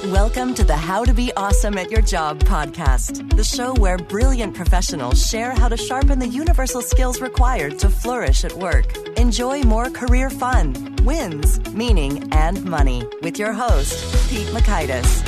Welcome to the How to Be Awesome at Your Job podcast, the show where brilliant professionals share how to sharpen the universal skills required to flourish at work. Enjoy more career fun, wins, meaning, and money with your host, Pete Makaitis.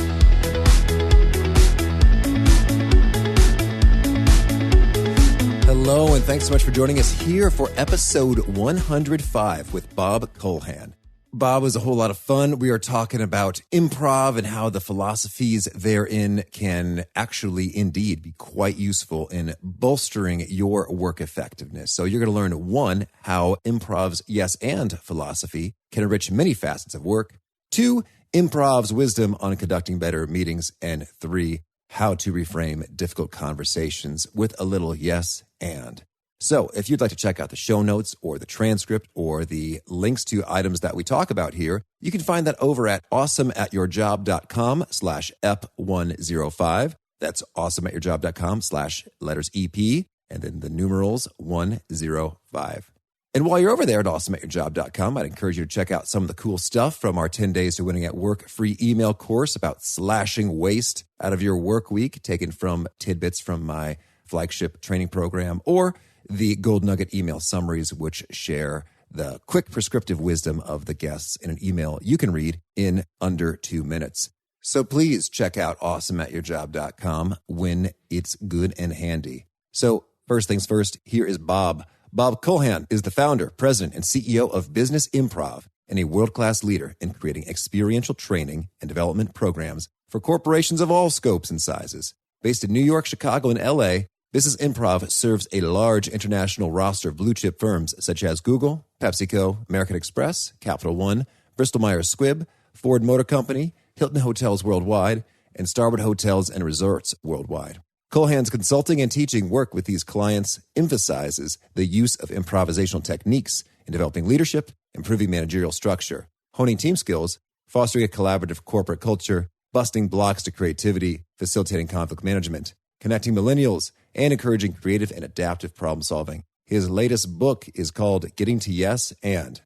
Hello, and thanks so much for joining us here for episode 105 with Bob Kulhan. Bob was a whole lot of fun. We are talking about improv and how the philosophies therein can actually indeed be quite useful in bolstering your work effectiveness. So you're going to learn, one, how improv's yes and philosophy can enrich many facets of work. Two, improv's wisdom on conducting better meetings. And three, how to reframe difficult conversations with a little yes and. So if you'd like to check out the show notes or the transcript or the links to items that we talk about here, you can find that over at awesomeatyourjob.com/EP105. That's awesomeatyourjob.com/letters EP and then the numerals 105. And while you're over there at awesomeatyourjob.com, I'd encourage you to check out some of the cool stuff from our 10 Days to Winning at Work free email course about slashing waste out of your work week, taken from tidbits from my flagship training program, or the Gold Nugget email summaries, which share the quick prescriptive wisdom of the guests in an email you can read in under 2 minutes. So please check out awesomeatyourjob.com when it's good and handy. So first things first, here is Bob. Bob Kulhan is the founder, president, and CEO of Business Improv and a world-class leader in creating experiential training and development programs for corporations of all scopes and sizes. Based in New York, Chicago, and LA, Business Improv serves a large international roster of blue-chip firms such as Google, PepsiCo, American Express, Capital One, Bristol-Myers Squibb, Ford Motor Company, Hilton Hotels Worldwide, and Starwood Hotels and Resorts Worldwide. Kulhan's consulting and teaching work with these clients emphasizes the use of improvisational techniques in developing leadership, improving managerial structure, honing team skills, fostering a collaborative corporate culture, busting blocks to creativity, facilitating conflict management, connecting millennials, and encouraging creative and adaptive problem solving. His latest book is called Getting to Yes And.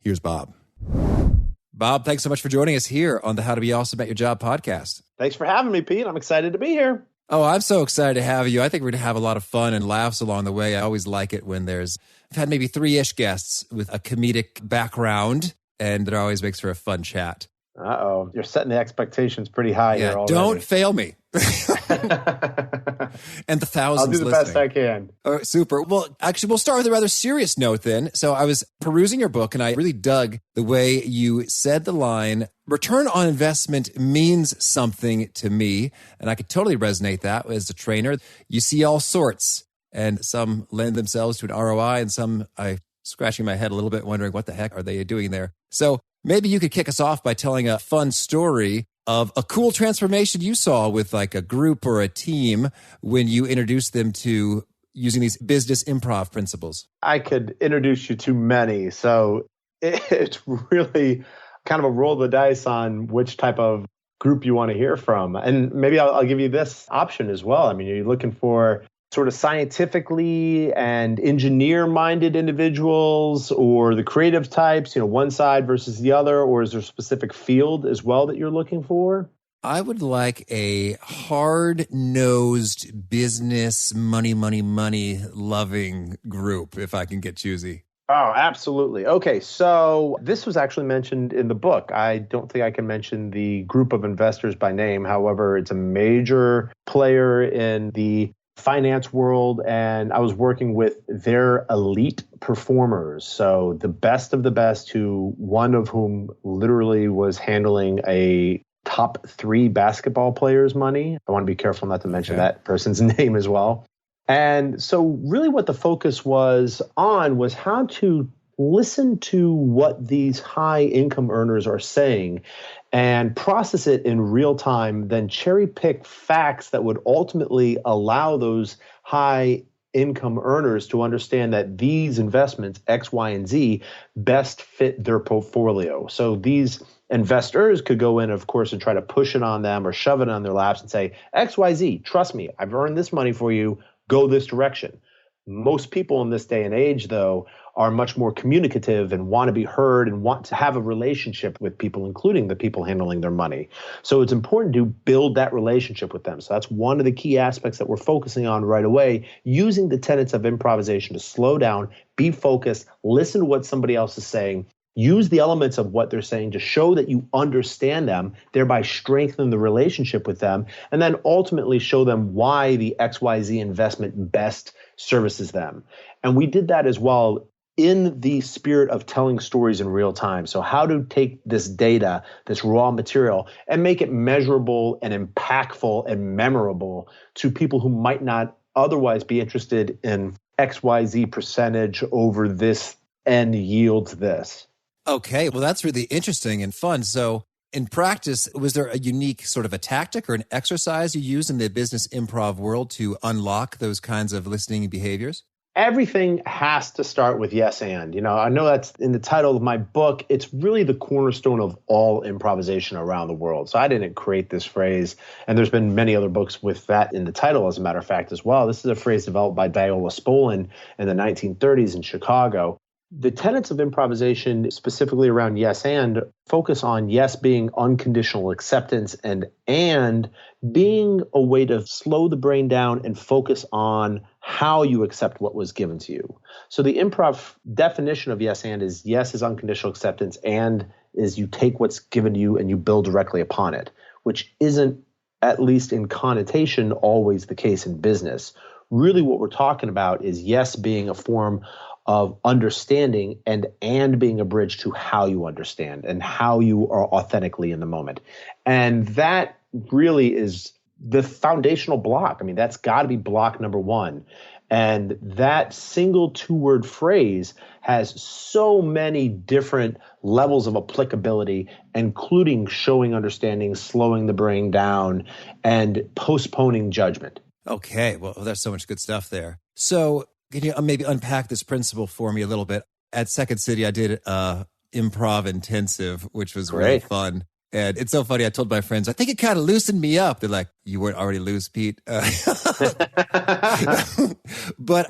Here's Bob. Bob, thanks so much for joining us here on the How to Be Awesome at Your Job podcast. Thanks for having me, Pete. I'm excited to be here. Oh, I'm so excited to have you. I think we're going to have a lot of fun and laughs along the way. I always like it when I've had maybe 3-ish guests with a comedic background, and it always makes for a fun chat. Uh-oh. You're setting the expectations pretty high here already. Don't fail me. And the thousands I'll do the listening. best I can. All right, super. Well, actually, we'll start with a rather serious note then. So I was perusing your book, and I really dug the way you said the line, return on investment means something to me. And I could totally resonate that as a trainer. You see all sorts, and some lend themselves to an ROI, and some I scratching my head a little bit, wondering what the heck are they doing there? So maybe you could kick us off by telling a fun story of a cool transformation you saw with like a group or a team when you introduced them to using these business improv principles. I could introduce you to many. So it's really kind of a roll of the dice on which type of group you want to hear from. And maybe I'll give you this option as well. I mean, you're looking for sort of scientifically and engineer-minded individuals or the creative types, one side versus the other, or is there a specific field as well that you're looking for? I would like a hard-nosed business, money loving group if I can get choosy. Oh, absolutely. Okay, so this was actually mentioned in the book. I don't think I can mention the group of investors by name. However, it's a major player in the finance world, and I was working with their elite performers. So the best of the best, one of whom literally was handling a top 3 basketball players' money. I want to be careful not to mention that person's name as well. And so really what the focus was on was how to listen to what these high income earners are saying and process it in real time, then cherry pick facts that would ultimately allow those high income earners to understand that these investments, X, Y, and Z, best fit their portfolio. So these investors could go in, of course, and try to push it on them or shove it on their laps and say, X, Y, Z, trust me, I've earned this money for you, go this direction. Most people in this day and age, though, are much more communicative and want to be heard and want to have a relationship with people, including the people handling their money. So it's important to build that relationship with them. So that's one of the key aspects that we're focusing on right away, using the tenets of improvisation to slow down, be focused, listen to what somebody else is saying, use the elements of what they're saying to show that you understand them, thereby strengthen the relationship with them, and then ultimately show them why the XYZ investment best services them. And we did that as well in the spirit of telling stories in real time. So how to take this data, this raw material, and make it measurable and impactful and memorable to people who might not otherwise be interested in XYZ percentage over this and yields this. Okay, well, that's really interesting and fun. So in practice, was there a unique sort of a tactic or an exercise you use in the business improv world to unlock those kinds of listening behaviors? Everything has to start with yes and. I know that's in the title of my book. It's really the cornerstone of all improvisation around the world. So I didn't create this phrase, and there's been many other books with that in the title, as a matter of fact, as well. This is a phrase developed by Viola Spolin in the 1930s in Chicago. The tenets of improvisation, specifically around yes and, focus on yes being unconditional acceptance and being a way to slow the brain down and focus on how you accept what was given to you. So the improv definition of yes and is yes is unconditional acceptance, and is you take what's given to you and you build directly upon it, which isn't, at least in connotation, always the case in business. Really what we're talking about is yes being a form of understanding and being a bridge to how you understand and how you are authentically in the moment. And that really is the foundational block. I mean, that's got to be block number one. And that single two-word phrase has so many different levels of applicability, including showing understanding, slowing the brain down, and postponing judgment. Okay, well, there's so much good stuff there. So can you maybe unpack this principle for me a little bit? At Second City, I did improv intensive, which was really fun. And it's so funny. I told my friends, I think it kind of loosened me up. They're like, you weren't already loose, Pete. But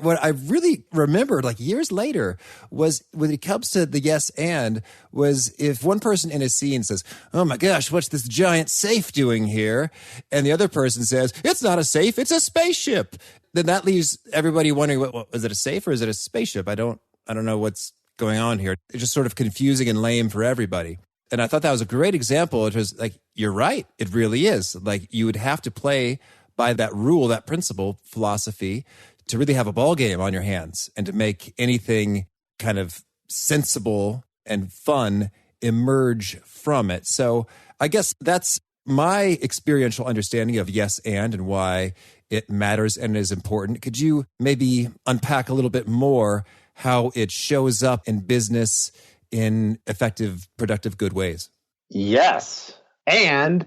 what I really remembered, like years later, was when it comes to the yes and, was if one person in a scene says, oh my gosh, what's this giant safe doing here? And the other person says, it's not a safe, it's a spaceship. Then that leaves everybody wondering, what is it a safe or is it a spaceship? I don't know what's going on here. It's just sort of confusing and lame for everybody. And I thought that was a great example. It was like, you're right. It really is. Like, you would have to play by that rule, that principle, philosophy, to really have a ball game on your hands and to make anything kind of sensible and fun emerge from it. So I guess that's my experiential understanding of yes and why it matters and is important. Could you maybe unpack a little bit more how it shows up in business in effective, productive, good ways? Yes. And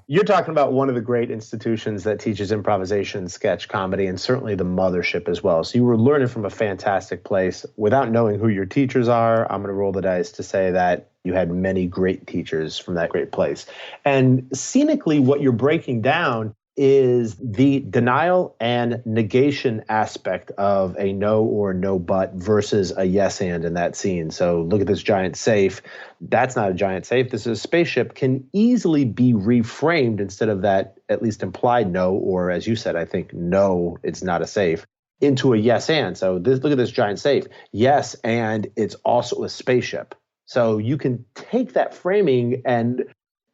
you're talking about one of the great institutions that teaches improvisation, sketch comedy, and certainly the mothership as well. So you were learning from a fantastic place. Without knowing who your teachers are, I'm going to roll the dice to say that you had many great teachers from that great place. And scenically, what you're breaking down is the denial and negation aspect of a no or no but versus a yes and in that scene. So look at this giant safe. That's not a giant safe. This is a spaceship, can easily be reframed instead of that at least implied no, or as you said, I think no, it's not a safe, into a yes and. So look at this giant safe. Yes, and it's also a spaceship. So you can take that framing and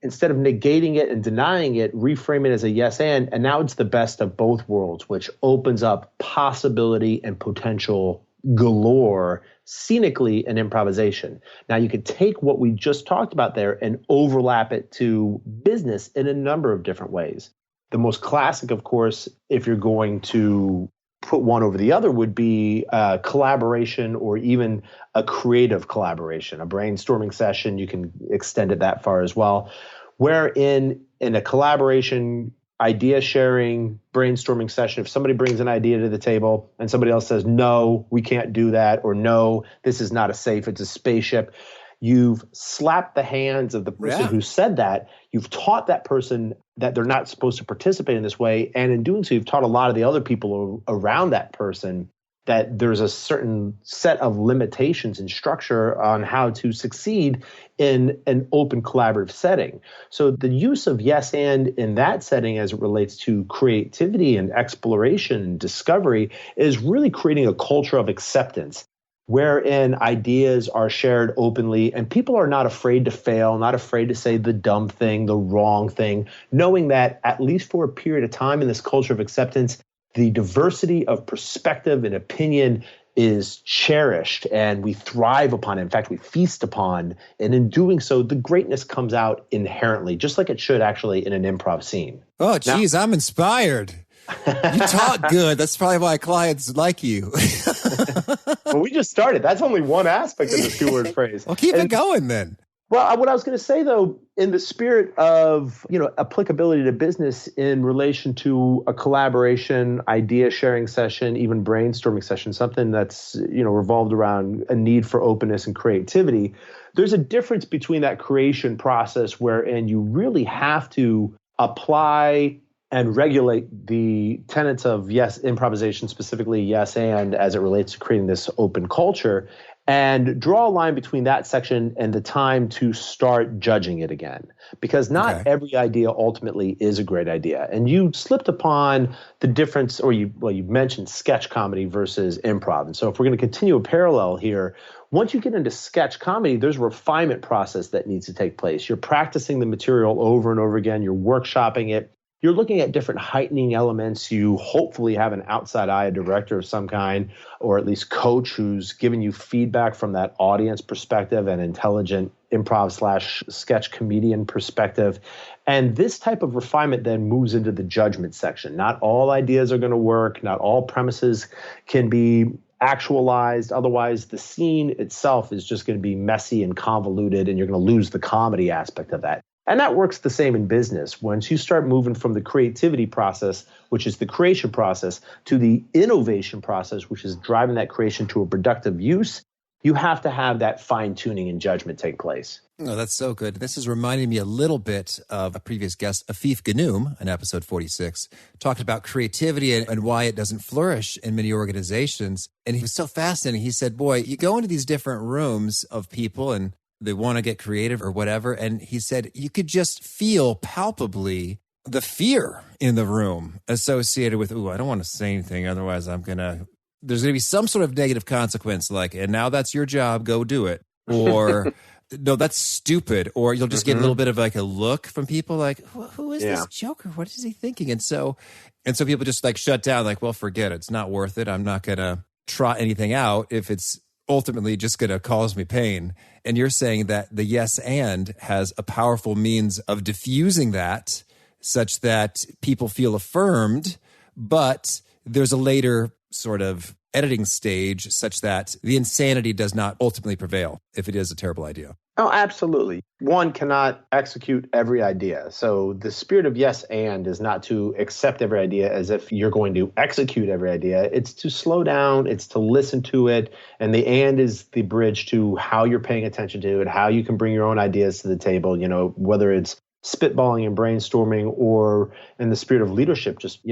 instead of negating it and denying it, reframe it as a yes and now it's the best of both worlds, which opens up possibility and potential galore scenically in improvisation. Now you could take what we just talked about there and overlap it to business in a number of different ways. The most classic, of course, if you're going to put one over the other, would be collaboration or even a creative collaboration, a brainstorming session. You can extend it that far as well, wherein in a collaboration, idea sharing, brainstorming session, if somebody brings an idea to the table and somebody else says, no, we can't do that, or no, this is not a safe, it's a spaceship, You've slapped the hands of the person who said that. You've taught that person that they're not supposed to participate in this way. And in doing so, you've taught a lot of the other people around that person that there's a certain set of limitations and structure on how to succeed in an open collaborative setting. So the use of yes and in that setting as it relates to creativity and exploration and discovery is really creating a culture of acceptance wherein ideas are shared openly and people are not afraid to fail, not afraid to say the dumb thing, the wrong thing, knowing that at least for a period of time in this culture of acceptance, the diversity of perspective and opinion is cherished and we thrive upon it. In fact, we feast upon. And in doing so, the greatness comes out inherently, just like it should actually in an improv scene. Oh, geez, I'm inspired. You talk good. That's probably why clients like you. Well, we just started. That's only one aspect of the two-word phrase. Well, keep it going then. Well, what I was going to say, though, in the spirit of, applicability to business in relation to a collaboration, idea sharing session, even brainstorming session, something that's, revolved around a need for openness and creativity, there's a difference between that creation process wherein you really have to apply and regulate the tenets of improvisation, specifically yes and, as it relates to creating this open culture, and draw a line between that section and the time to start judging it again. Because not every idea ultimately is a great idea. And you slipped upon the difference, or you mentioned sketch comedy versus improv. And so if we're going to continue a parallel here, once you get into sketch comedy, there's a refinement process that needs to take place. You're practicing the material over and over again. You're workshopping it. You're looking at different heightening elements. You hopefully have an outside eye, a director of some kind, or at least coach who's giving you feedback from that audience perspective and intelligent improv/sketch comedian perspective. And this type of refinement then moves into the judgment section. Not all ideas are going to work. Not all premises can be actualized. Otherwise, the scene itself is just going to be messy and convoluted, and you're going to lose the comedy aspect of that. And that works the same in business. Once you start moving from the creativity process, which is the creation process, to the innovation process, which is driving that creation to a productive use, you have to have that fine-tuning and judgment take place. Oh, that's so good. This is reminding me a little bit of a previous guest, Afif Ganoum, in episode 46, talked about creativity and why it doesn't flourish in many organizations. And he was so fascinating. He said, boy, you go into these different rooms of people and they want to get creative or whatever. And he said, you could just feel palpably the fear in the room associated with, I don't want to say anything. Otherwise, there's going to be some sort of negative consequence, like, and now that's your job, go do it. Or, no, that's stupid. Or you'll just get a little bit of like a look from people like, who is this joker? What is he thinking? And so people just like shut down, like, well, forget it. It's not worth it. I'm not going to trot anything out if it's ultimately just going to cause me pain. And you're saying that the yes and has a powerful means of diffusing that such that people feel affirmed, but there's a later sort of editing stage such that the insanity does not ultimately prevail if it is a terrible idea. Oh, absolutely. One cannot execute every idea. So the spirit of yes and is not to accept every idea as if you're going to execute every idea. It's to slow down. It's to listen to it. And the and is the bridge to how you're paying attention to it, how you can bring your own ideas to the table, whether it's spitballing and brainstorming or in the spirit of leadership, just,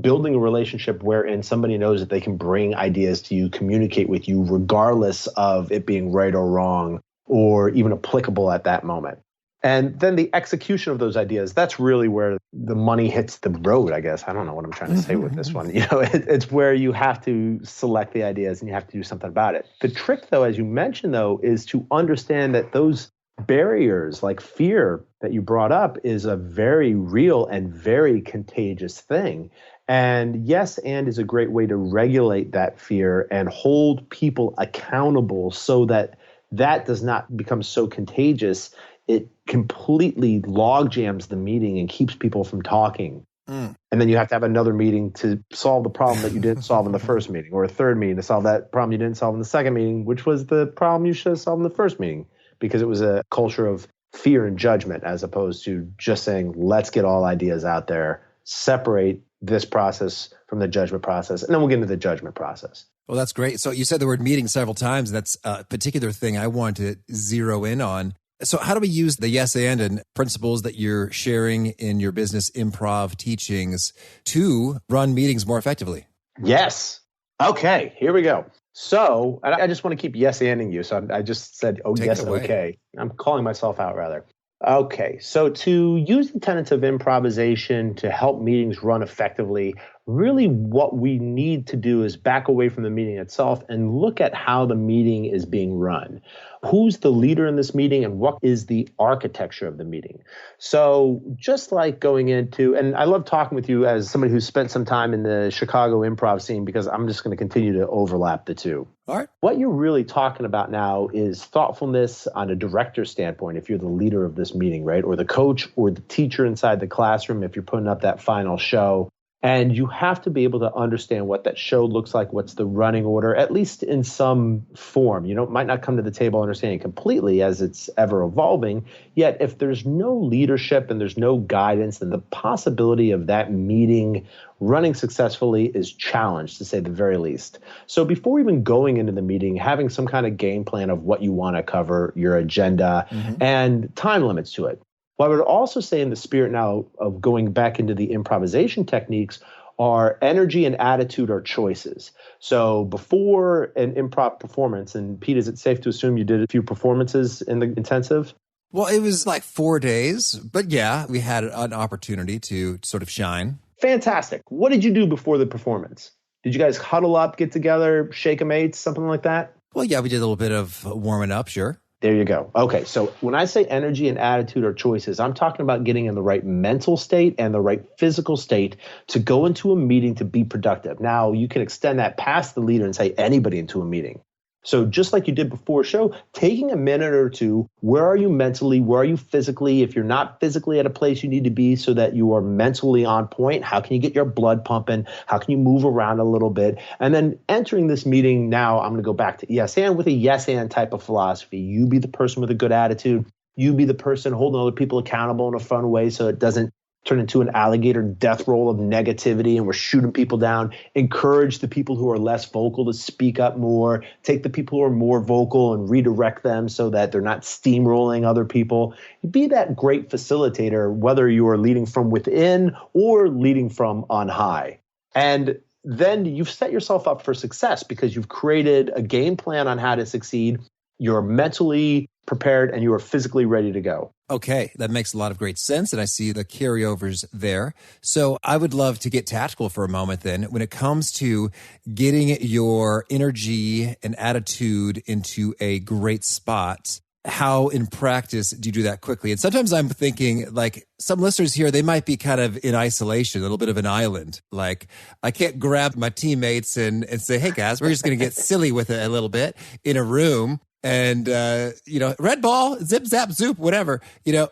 building a relationship wherein somebody knows that they can bring ideas to you, communicate with you, regardless of it being right or wrong, or even applicable at that moment. And then the execution of those ideas, that's really where the money hits the road, I guess. I don't know what I'm trying to say with this one. It's where you have to select the ideas and you have to do something about it. The trick, though, as you mentioned, though, is to understand that those barriers like fear that you brought up is a very real and very contagious thing. And yes, and is a great way to regulate that fear and hold people accountable so that does not become so contagious. It completely log jams the meeting and keeps people from talking. And then you have to have another meeting to solve the problem that you didn't solve in the first meeting, or a third meeting to solve that problem you didn't solve in the second meeting, which was the problem you should have solved in the first meeting, because it was a culture of fear and judgment as opposed to just saying, let's get all ideas out there, separate this process from the judgment process, and then we'll get into the judgment process. Well, that's great. So you said the word meeting several times. That's a particular thing I want to zero in on. So how do we use the yes and principles that you're sharing in your business improv teachings to run meetings more effectively? Yes. Okay, here we go. So I just want to keep yes anding you. So I just said, oh, Take yes, it away. okay. I'm calling myself out rather. Okay, so to use the tenets of improvisation to help meetings run effectively, really what we need to do is back away from the meeting itself and look at how the meeting is being run. Who's the leader in this meeting and what is the architecture of the meeting? So just like going into, and I love talking with you as somebody who's spent some time in the Chicago improv scene because I'm just going to continue to overlap the two. All right. What you're really talking about now is thoughtfulness on a director's standpoint, if you're the leader of this meeting, right? Or the coach or the teacher inside the classroom, if you're putting up that final show. And you have to be able to understand what that show looks like, what's the running order, at least in some form. You know, it might not come to the table understanding completely as it's ever evolving. Yet if there's no leadership and there's no guidance, then the possibility of that meeting running successfully is challenged, to say the very least. So before even going into the meeting, having some kind of game plan of what you want to cover, your agenda, and time limits to it. What I would also say in the spirit now of going back into the improvisation techniques are energy and attitude are choices. So before an improv performance, and Pete, is it safe to assume you did a few performances in the intensive? Well, it was like 4 days, but yeah, we had an opportunity to sort of shine. Fantastic. What did you do before the performance? Did you guys huddle up, get together, shake a mates, something like that? Well, yeah, we did a little bit of warming up, sure. There you go. Okay, so when I say energy and attitude are choices, I'm talking about getting in the right mental state and the right physical state to go into a meeting to be productive. Now, you can extend that past the leader and say anybody into a meeting. So just like you did before show, taking a minute or two, where are you mentally? Where are you physically? If you're not physically at a place you need to be so that you are mentally on point, how can you get your blood pumping? How can you move around a little bit? And then entering this meeting now, I'm going to go back to yes and with a yes and type of philosophy. You be the person with a good attitude. You be the person holding other people accountable in a fun way so it doesn't turn into an alligator death roll of negativity and we're shooting people down. Encourage the people who are less vocal to speak up more. Take the people who are more vocal and redirect them so that they're not steamrolling other people. Be that great facilitator, whether you are leading from within or leading from on high. And then you've set yourself up for success because you've created a game plan on how to succeed. You're mentally prepared and you are physically ready to go. Okay, that makes a lot of great sense, and I see the carryovers there. So I would love to get tactical for a moment then. When it comes to getting your energy and attitude into a great spot, how in practice do you do that quickly? And sometimes I'm thinking, like, some listeners here, they might be kind of in isolation, a little bit of an island. Like, I can't grab my teammates and say, hey, guys, we're just going to get silly with it a little bit in a room. And, red ball, zip, zap, zoop, whatever,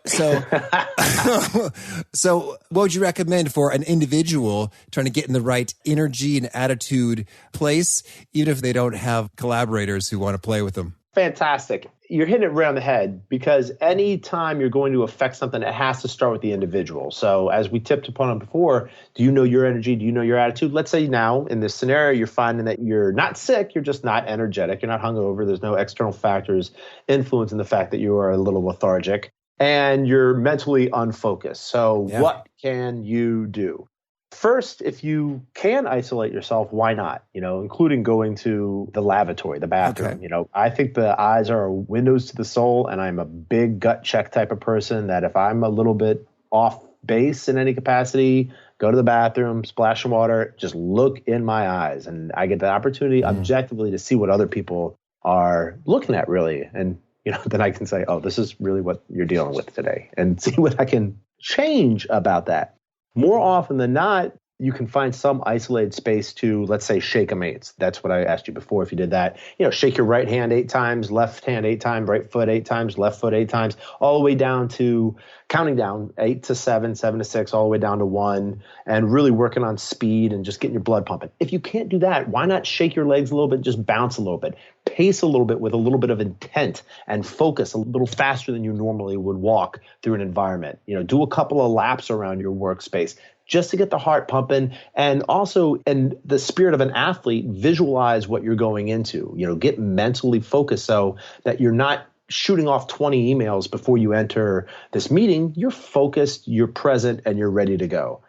so, so what would you recommend for an individual trying to get in the right energy and attitude place, even if they don't have collaborators who want to play with them? Fantastic. You're hitting it right on the head because anytime you're going to affect something, it has to start with the individual. So as we tipped upon it before, do you know your energy? Do you know your attitude? Let's say now in this scenario, you're finding that you're not sick. You're just not energetic. You're not hungover. There's no external factors influencing the fact that you are a little lethargic and you're mentally unfocused. So What can you do? First, if you can isolate yourself, why not? Including going to the lavatory, the bathroom. Okay. I think the eyes are windows to the soul, and I'm a big gut check type of person that if I'm a little bit off base in any capacity, go to the bathroom, splash some water, just look in my eyes. And I get the opportunity objectively to see what other people are looking at really. And, then I can say, oh, this is really what you're dealing with today and see what I can change about that. More often than not, you can find some isolated space to, let's say, shake a mates. That's what I asked you before. If you did that, shake your right hand 8 times, left hand 8 times, right foot 8 times, left foot 8 times, all the way down to counting down 8 to 7, 7 to 6, all the way down to 1, and really working on speed and just getting your blood pumping. If you can't do that, why not shake your legs a little bit, just bounce a little bit, pace a little bit with a little bit of intent and focus a little faster than you normally would walk through an environment. Do a couple of laps around your workspace. just to get the heart pumping. And also, in the spirit of an athlete, visualize what you're going into. Get mentally focused so that you're not shooting off 20 emails before you enter this meeting. You're focused, you're present, and you're ready to go.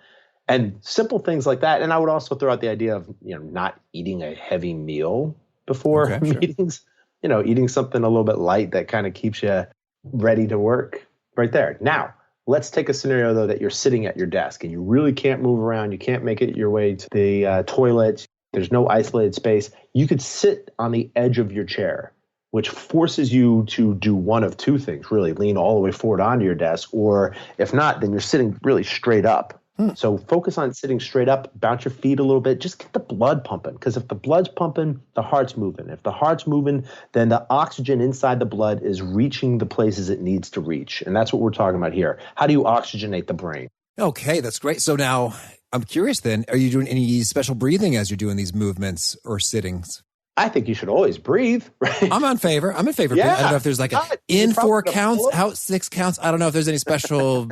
And simple things like that. And I would also throw out the idea of, not eating a heavy meal before meetings, eating something a little bit light that kind of keeps you ready to work right there. Now, let's take a scenario, though, that you're sitting at your desk and you really can't move around. You can't make it your way to the toilet. There's no isolated space. You could sit on the edge of your chair, which forces you to do one of two things, really lean all the way forward onto your desk. Or if not, then you're sitting really straight up. So focus on sitting straight up, bounce your feet a little bit, just get the blood pumping. Because if the blood's pumping, the heart's moving. If the heart's moving, then the oxygen inside the blood is reaching the places it needs to reach. And that's what we're talking about here. How do you oxygenate the brain? Okay, that's great. So now I'm curious then, are you doing any special breathing as you're doing these movements or sittings? I think you should always breathe, right? I'm in favor. Yeah. I don't know if there's like in 4 counts, out 6 counts. I don't know if there's any special,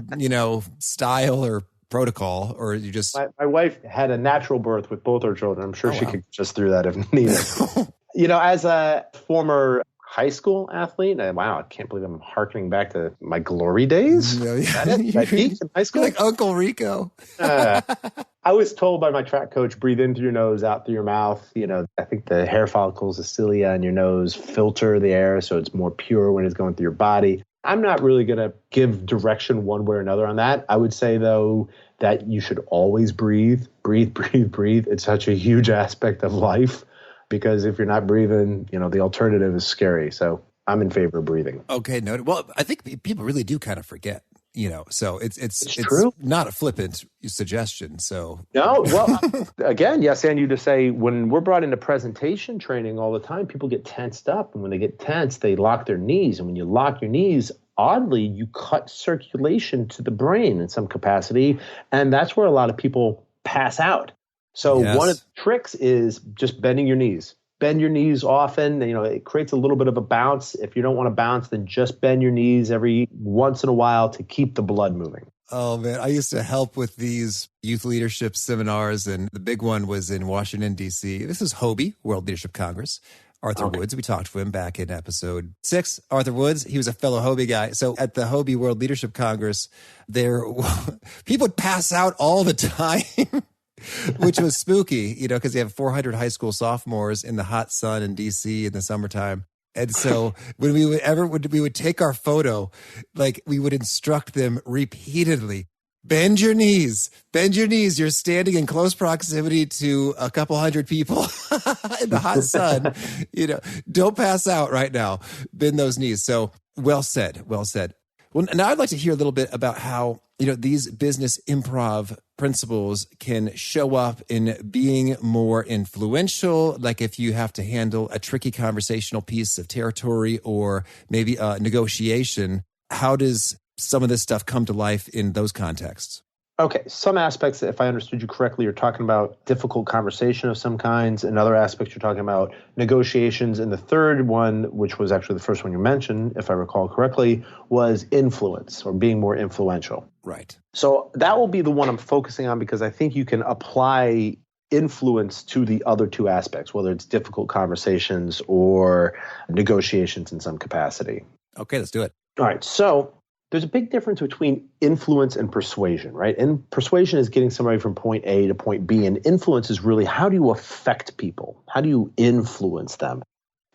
style or protocol, or you just... My wife had a natural birth with both her children. I'm sure she could just through that if needed. As a former high school athlete, wow, I can't believe I'm harkening back to my glory days. I peaked in high school. Like Uncle Rico. I was told by my track coach, breathe in through your nose, out through your mouth. I think the hair follicles, the cilia in your nose filter the air so it's more pure when it's going through your body. I'm not really going to give direction one way or another on that. I would say, though, that you should always breathe. It's such a huge aspect of life because if you're not breathing, the alternative is scary. So I'm in favor of breathing. Okay, noted. Well, I think people really do kind of forget, so it's true. Not a flippant suggestion. So no, well, again, yes, and you to say when we're brought into presentation training all the time, people get tensed up, and when they get tense, they lock their knees, and when you lock your knees, oddly, you cut circulation to the brain in some capacity, and that's where a lot of people pass out. So one of the tricks is just bending your knees. Bend your knees often. It creates a little bit of a bounce. If you don't want to bounce, then just bend your knees every once in a while to keep the blood moving. Oh, man. I used to help with these youth leadership seminars, and the big one was in Washington, D.C. This is HOBE, World Leadership Congress. Arthur Woods, we talked to him back in episode 6. Arthur Woods, he was a fellow HOBE guy. So at the HOBE World Leadership Congress, people would pass out all the time. Which was spooky, because you have 400 high school sophomores in the hot sun in D.C. in the summertime. And so when we would take our photo, like we would instruct them repeatedly, bend your knees. You're standing in close proximity to a couple hundred people in the hot sun. Don't pass out right now. Bend those knees. So well said. Well, now I'd like to hear a little bit about how, these business improv principles can show up in being more influential, like if you have to handle a tricky conversational piece of territory or maybe a negotiation. How does some of this stuff come to life in those contexts? Okay, some aspects, if I understood you correctly, you're talking about difficult conversation of some kinds. In other aspects, you're talking about negotiations. And the third one, which was actually the first one you mentioned, if I recall correctly, was influence or being more influential. Right. So that will be the one I'm focusing on because I think you can apply influence to the other two aspects, whether it's difficult conversations or negotiations in some capacity. Okay, let's do it. All right, so there's a big difference between influence and persuasion, right? And persuasion is getting somebody from point A to point B, and influence is really how do you affect people? How do you influence them?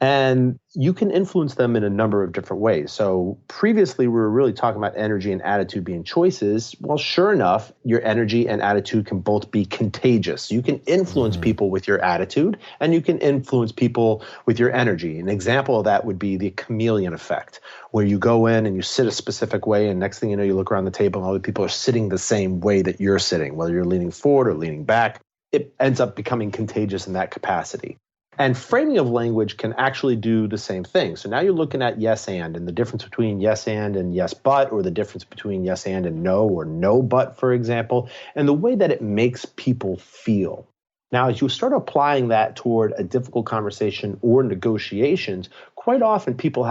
And you can influence them in a number of different ways. So previously, we were really talking about energy and attitude being choices. Well, sure enough, your energy and attitude can both be contagious. You can influence people with your attitude, and you can influence people with your energy. An example of that would be the chameleon effect, where you go in and you sit a specific way, and next thing you know, you look around the table and all the people are sitting the same way that you're sitting, whether you're leaning forward or leaning back. It ends up becoming contagious in that capacity. And framing of language can actually do the same thing. So now you're looking at yes and the difference between yes and yes but, or the difference between yes and no or no but, for example, and the way that it makes people feel. Now, as you start applying that toward a difficult conversation or negotiations, quite often people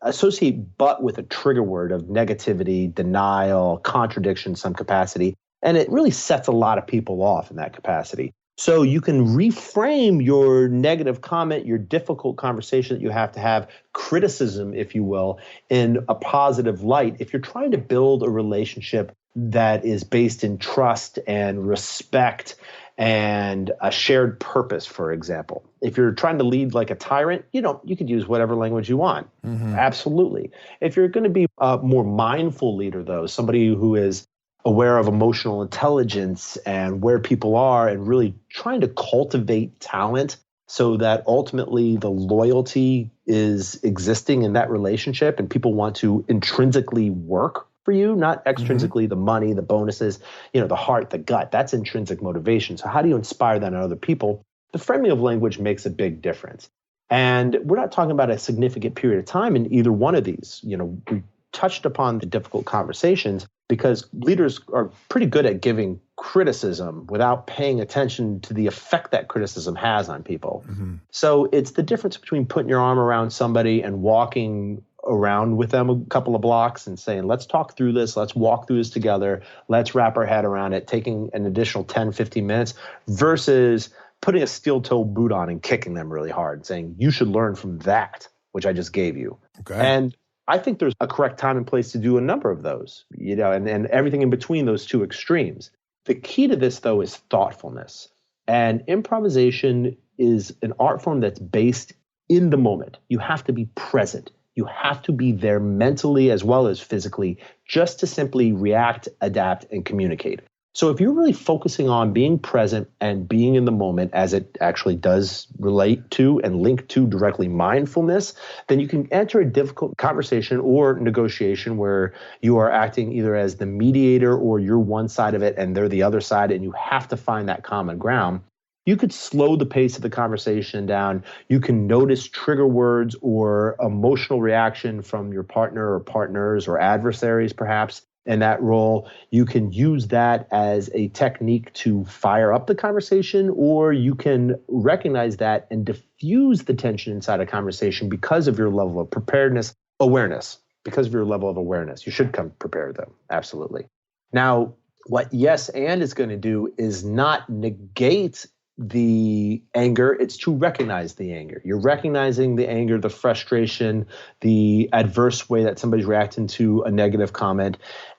associate but with a trigger word of negativity, denial, contradiction, some capacity. And it really sets a lot of people off in that capacity. So you can reframe your negative comment, your difficult conversation that you have, criticism, if you will, in a positive light. If you're trying to build a relationship that is based in trust and respect and a shared purpose, for example. If you're trying to lead like a tyrant, you could use whatever language you want. Mm-hmm. Absolutely. If you're going to be a more mindful leader, though, somebody who is aware of emotional intelligence and where people are and really trying to cultivate talent so that ultimately the loyalty is existing in that relationship and people want to intrinsically work for you, not extrinsically, the money, the bonuses, the heart, the gut. That's intrinsic motivation. So how do you inspire that in other people? The framing of language makes a big difference. And we're not talking about a significant period of time in either one of these. We touched upon the difficult conversations because leaders are pretty good at giving criticism without paying attention to the effect that criticism has on people. Mm-hmm. So it's the difference between putting your arm around somebody and walking around with them a couple of blocks and saying, let's talk through this, let's walk through this together, let's wrap our head around it, taking an additional 10, 15 minutes versus putting a steel-toe boot on and kicking them really hard, saying, you should learn from that, which I just gave you. Okay. And I think there's a correct time and place to do a number of those, and everything in between those two extremes. The key to this, though, is thoughtfulness. And improvisation is an art form that's based in the moment. You have to be present. You have to be there mentally as well as physically just to simply react, adapt, and communicate. So if you're really focusing on being present and being in the moment as it actually does relate to and link to directly mindfulness, then you can enter a difficult conversation or negotiation where you are acting either as the mediator or you're one side of it and they're the other side and you have to find that common ground. You could slow the pace of the conversation down. You can notice trigger words or emotional reaction from your partner or partners or adversaries perhaps. In that role, you can use that as a technique to fire up the conversation, or you can recognize that and diffuse the tension inside a conversation because of your level of preparedness, awareness, because of your level of awareness. You should come prepared, though. Absolutely. Now, what yes and is going to do is not negate the anger. It's to recognize the anger. You're recognizing the anger, the frustration, the adverse way that somebody's reacting to a negative comment.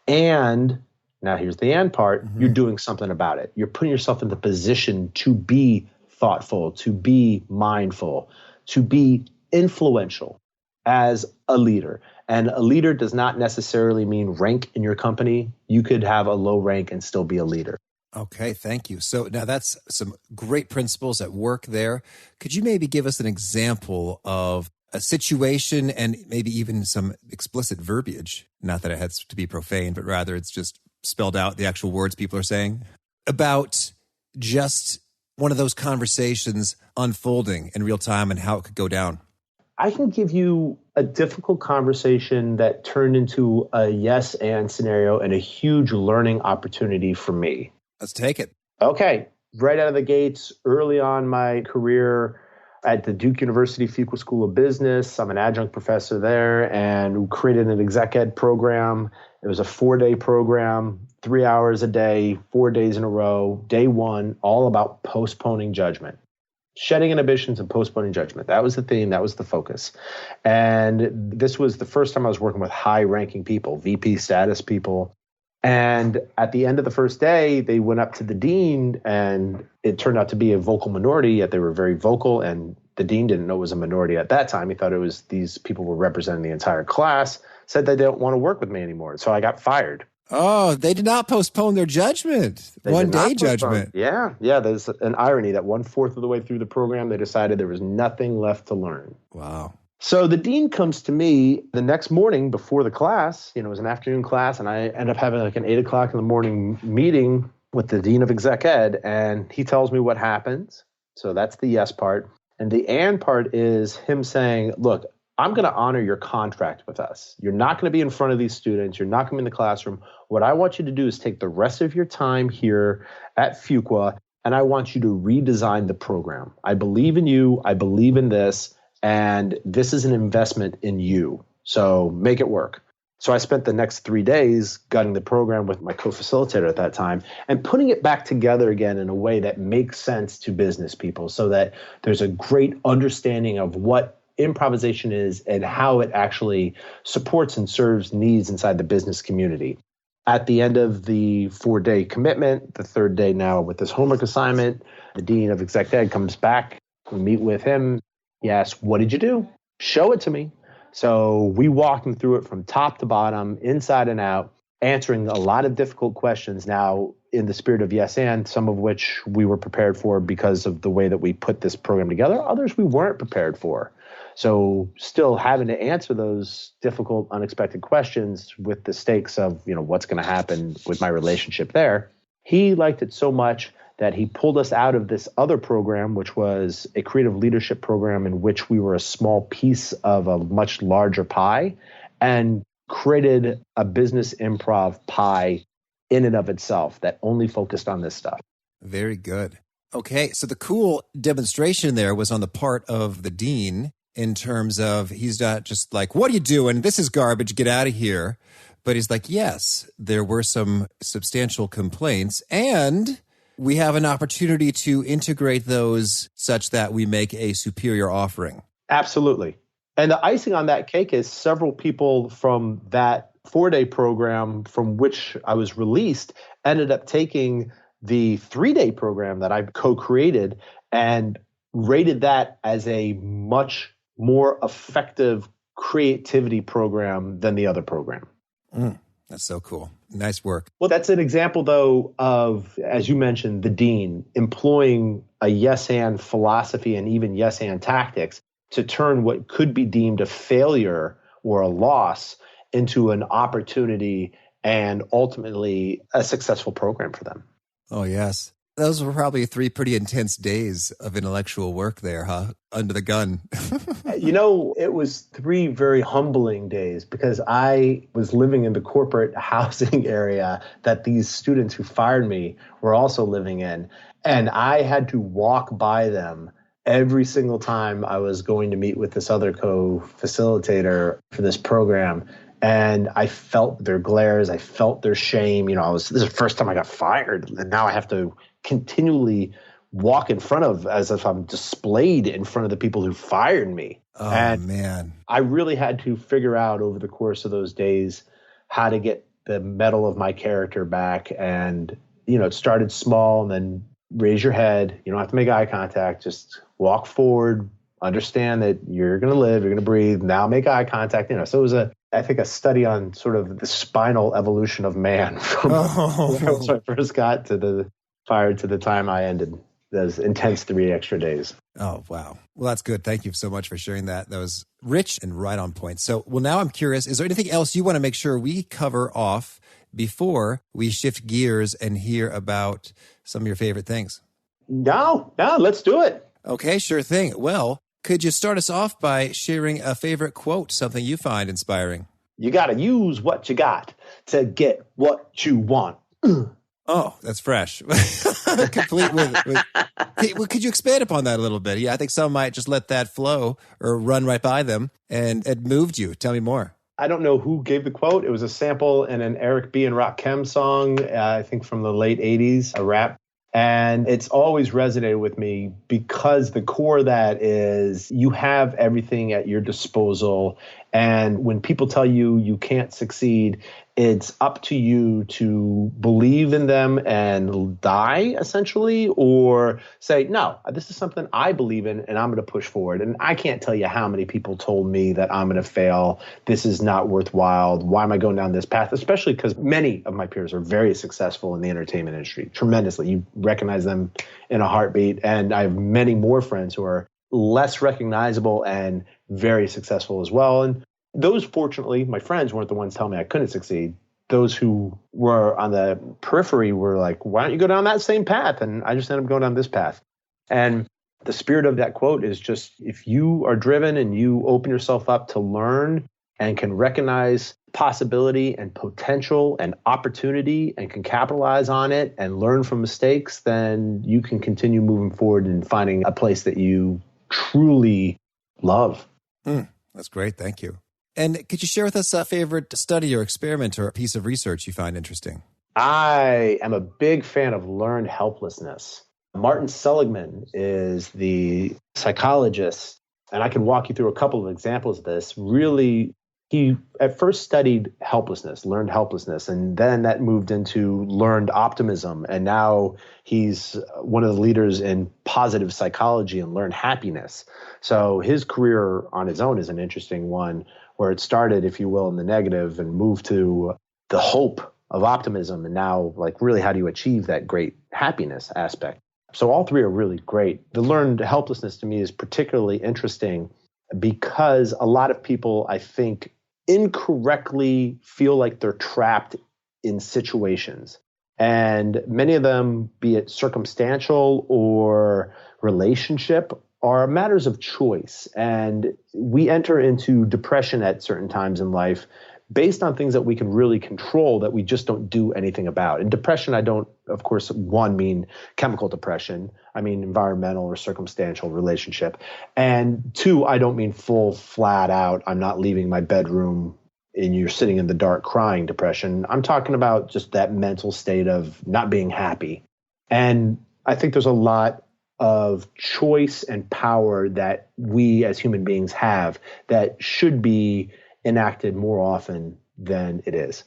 And now here's the and part, you're doing something about it. You're putting yourself in the position to be thoughtful, to be mindful, to be influential as a leader. And a leader does not necessarily mean rank in your company. You could have a low rank and still be a leader. Okay, thank you. So now that's some great principles at work there. Could you maybe give us an example of a situation and maybe even some explicit verbiage? Not that it has to be profane, but rather it's just spelled out the actual words people are saying about just one of those conversations unfolding in real time and how it could go down. I can give you a difficult conversation that turned into a yes and scenario and a huge learning opportunity for me. Let's take it. Okay. Right out of the gates, early on my career at the Duke University Fuqua School of Business, I'm an adjunct professor there and created an exec ed program. It was a 4-day program, 3 hours a day, 4 days in a row. Day one, all about postponing judgment. Shedding inhibitions and postponing judgment. That was the theme. That was the focus. And this was the first time I was working with high-ranking people, VP status people. And at the end of the first day, they went up to the dean, and it turned out to be a vocal minority, yet they were very vocal, and the dean didn't know it was a minority at that time. He thought it was these people were representing the entire class, said they don't want to work with me anymore. So I got fired. Oh, they did not postpone their judgment. One-day judgment. Yeah. There's an irony that 1/4 of the way through the program, they decided there was nothing left to learn. Wow. So the dean comes to me the next morning before the class. It was an afternoon class, and I end up having like an 8 o'clock in the morning meeting with the dean of exec ed, and he tells me what happens. So that's the yes part. And the and part is him saying, look, I'm going to honor your contract with us. You're not going to be in front of these students. You're not going to be in the classroom. What I want you to do is take the rest of your time here at Fuqua, and I want you to redesign the program. I believe in you. I believe in this. And this is an investment in you. So make it work. So I spent the next 3 days gutting the program with my co-facilitator at that time and putting it back together again in a way that makes sense to business people so that there's a great understanding of what improvisation is and how it actually supports and serves needs inside the business community. At the end of the 4-day commitment, the third day now with this homework assignment, the dean of exec ed comes back. We meet with him. He asks, "What did you do? Show it to me." So we walked him through it from top to bottom, inside and out, answering a lot of difficult questions now in the spirit of yes and, some of which we were prepared for because of the way that we put this program together. Others we weren't prepared for. So still having to answer those difficult, unexpected questions with the stakes of, what's going to happen with my relationship there. He liked it so much that he pulled us out of this other program, which was a creative leadership program in which we were a small piece of a much larger pie, and created a business improv pie in and of itself that only focused on this stuff. Very good. Okay, so the cool demonstration there was on the part of the dean in terms of he's not just like, "What are you doing? This is garbage. Get out of here." But he's like, yes, there were some substantial complaints, and we have an opportunity to integrate those such that we make a superior offering. Absolutely. And the icing on that cake is several people from that 4-day program from which I was released ended up taking the 3-day program that I co-created and rated that as a much more effective creativity program than the other program. That's so cool. Nice work. Well, that's an example, though, of, as you mentioned, the dean employing a yes-and philosophy and even yes-and tactics to turn what could be deemed a failure or a loss into an opportunity and ultimately a successful program for them. Oh, yes. Those were probably 3 pretty intense days of intellectual work there, huh? Under the gun. It was 3 very humbling days because I was living in the corporate housing area that these students who fired me were also living in. And I had to walk by them every single time I was going to meet with this other co-facilitator for this program. And I felt their glares. I felt their shame. This is the first time I got fired. And now I have to continually walk in front of as if I'm displayed in front of the people who fired me. Oh, and man. I really had to figure out over the course of those days how to get the mettle of my character back. And, it started small and then raise your head. You don't have to make eye contact. Just walk forward, understand that you're going to live, you're going to breathe. Now make eye contact. So it was I think a study on sort of the spinal evolution of man from when I first got fired to the time I ended those intense 3 extra days. Oh, wow. Well, that's good. Thank you so much for sharing that. That was rich and right on point. So, now I'm curious, is there anything else you want to make sure we cover off before we shift gears and hear about some of your favorite things? No, let's do it. Okay, sure thing. Well, could you start us off by sharing a favorite quote, something you find inspiring? You got to use what you got to get what you want. Oh, that's fresh. Complete with hey, well, could you expand upon that a little bit? Yeah, I think some might just let that flow or run right by them, and it moved you. Tell me more. I don't know who gave the quote. It was a sample in an Eric B. and Rakim song, I think from the late 80s, a rap. And it's always resonated with me because the core of that is you have everything at your disposal. And when people tell you you can't succeed, it's up to you to believe in them and die, essentially, or say, no, this is something I believe in and I'm going to push forward. And I can't tell you how many people told me that I'm going to fail. This is not worthwhile. Why am I going down this path? Especially because many of my peers are very successful in the entertainment industry, tremendously. You recognize them in a heartbeat. And I have many more friends who are less recognizable and very successful as well. And those, fortunately, my friends weren't the ones telling me I couldn't succeed. Those who were on the periphery were like, why don't you go down that same path? And I just ended up going down this path. And the spirit of that quote is just, if you are driven and you open yourself up to learn and can recognize possibility and potential and opportunity and can capitalize on it and learn from mistakes, then you can continue moving forward and finding a place that you truly love. That's great. Thank you. And could you share with us a favorite study or experiment or piece of research you find interesting? I am a big fan of learned helplessness. Martin Seligman is the psychologist, and I can walk you through a couple of examples of this. Really, he at first studied helplessness, learned helplessness, and then that moved into learned optimism. And now he's one of the leaders in positive psychology and learned happiness. So his career on his own is an interesting one, where it started, if you will, in the negative and moved to the hope of optimism. And now, like, really, how do you achieve that great happiness aspect? So all three are really great. The learned helplessness to me is particularly interesting because a lot of people, I think, incorrectly feel like they're trapped in situations. And many of them, be it circumstantial or relationship, are matters of choice. And we enter into depression at certain times in life based on things that we can really control that we just don't do anything about. And depression, I don't, of course, one, mean chemical depression. I mean environmental or circumstantial relationship. And two, I don't mean full, flat out, I'm not leaving my bedroom and you're sitting in the dark crying depression. I'm talking about just that mental state of not being happy. And I think there's a lot of choice and power that we as human beings have that should be enacted more often than it is.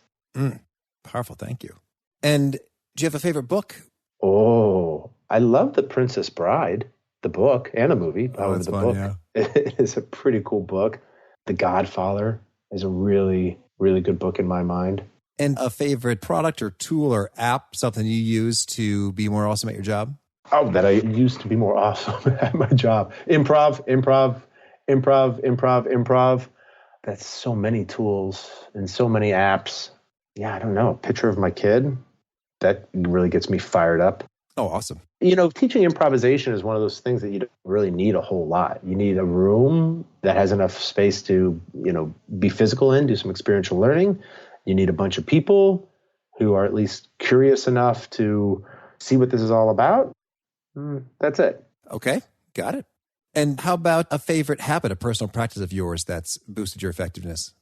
Powerful. Thank you. And do you have a favorite book? Oh, I love The Princess Bride, the book and the movie. That's the fun, book. yeah. It is a pretty cool book. The Godfather is a really, really good book in my mind. And a favorite product or tool or app, something you use to be more awesome at your job? Oh, that I used to be more awesome at my job. Improv. That's so many tools and so many apps. Yeah, I don't know. A picture of my kid, that really gets me fired up. Oh, awesome. You know, teaching improvisation is one of those things that you don't really need a whole lot. You need a room that has enough space to, be physical in, do some experiential learning. You need a bunch of people who are at least curious enough to see what this is all about. That's it. Okay, got it. And how about a favorite habit, a personal practice of yours that's boosted your effectiveness?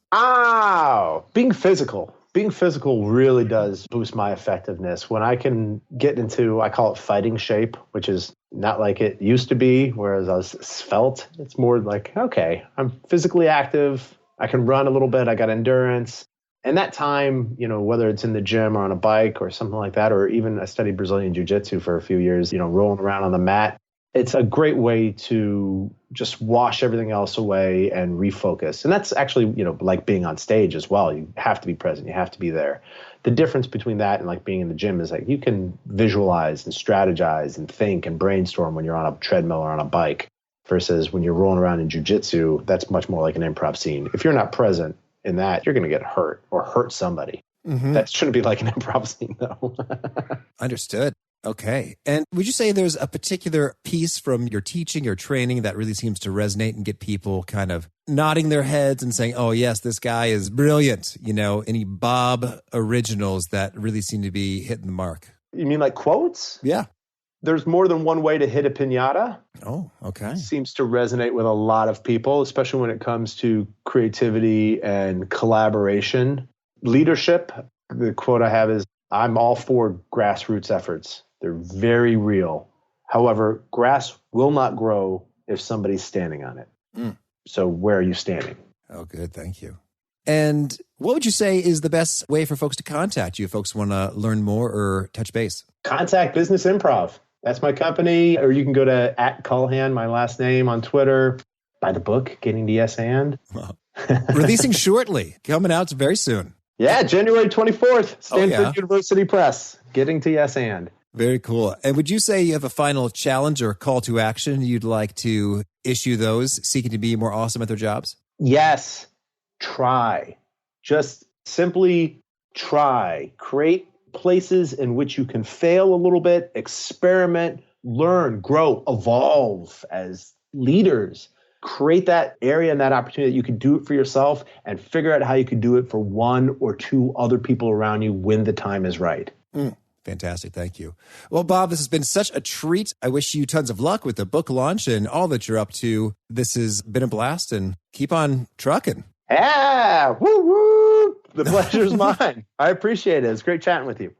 Being physical. Being physical really does boost my effectiveness. When I can get into, I call it fighting shape, which is not like it used to be, whereas I was svelte. It's more like, okay, I'm physically active. I can run a little bit. I got endurance. And that time, whether it's in the gym or on a bike or something like that, or even I studied Brazilian Jiu-Jitsu for a few years, rolling around on the mat. It's a great way to just wash everything else away and refocus. And that's actually, like being on stage as well. You have to be present. You have to be there. The difference between that and like being in the gym is like you can visualize and strategize and think and brainstorm when you're on a treadmill or on a bike versus when you're rolling around in jiu-jitsu, that's much more like an improv scene. If you're not present in that, you're going to get hurt or hurt somebody. Mm-hmm. That shouldn't be like an improv scene, though. Understood. Okay. And would you say there's a particular piece from your teaching, your training that really seems to resonate and get people kind of nodding their heads and saying, oh, yes, this guy is brilliant? Any Bob originals that really seem to be hitting the mark? You mean like quotes? Yeah. There's more than one way to hit a piñata. Oh, okay. Seems to resonate with a lot of people, especially when it comes to creativity and collaboration. Leadership, the quote I have is, I'm all for grassroots efforts. They're very real. However, grass will not grow if somebody's standing on it. So where are you standing? Oh, good. Thank you. And what would you say is the best way for folks to contact you if folks want to learn more or touch base? Contact Business Improv. That's my company. Or you can go to @Kulhan, my last name, on Twitter. Buy the book, Getting to Yes And. Releasing shortly. Coming out very soon. Yeah, January 24th, Stanford University Press. Getting to Yes And. Very cool. And would you say you have a final challenge or call to action you'd like to issue those seeking to be more awesome at their jobs? Yes. Try. Just simply try. Create places in which you can fail a little bit, experiment, learn, grow, evolve as leaders. Create that area and that opportunity that you can do it for yourself and figure out how you can do it for one or two other people around you when the time is right. Fantastic. Thank you. Well, Bob, this has been such a treat. I wish you tons of luck with the book launch and all that you're up to. This has been a blast and keep on trucking. Yeah, woo woo. The pleasure's mine. I appreciate it. It's great chatting with you.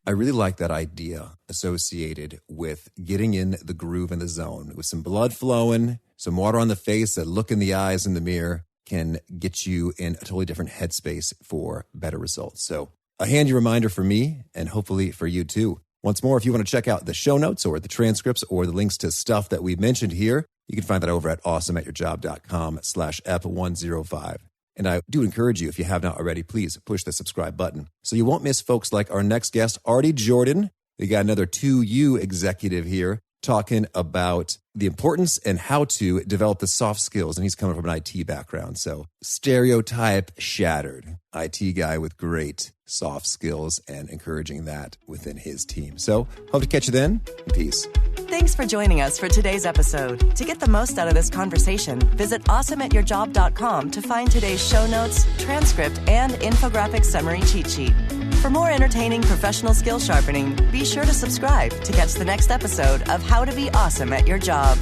I really like that idea associated with getting in the groove and the zone with some blood flowing, some water on the face, a look in the eyes in the mirror can get you in a totally different headspace for better results. So a handy reminder for me and hopefully for you too. Once more, if you want to check out the show notes or the transcripts or the links to stuff that we've mentioned here, you can find that over at awesomeatyourjob.com/ep105. And I do encourage you, if you have not already, please push the subscribe button so you won't miss folks like our next guest, Artie Jordan. We got another 2U executive here talking about the importance and how to develop the soft skills. And he's coming from an IT background. So stereotype shattered. IT guy with great soft skills and encouraging that within his team. So hope to catch you then. Peace. Thanks for joining us for today's episode. To get the most out of this conversation, visit awesomeatyourjob.com to find today's show notes, transcript, and infographic summary cheat sheet. For more entertaining professional skill sharpening, be sure to subscribe to catch the next episode of How to Be Awesome at Your Job.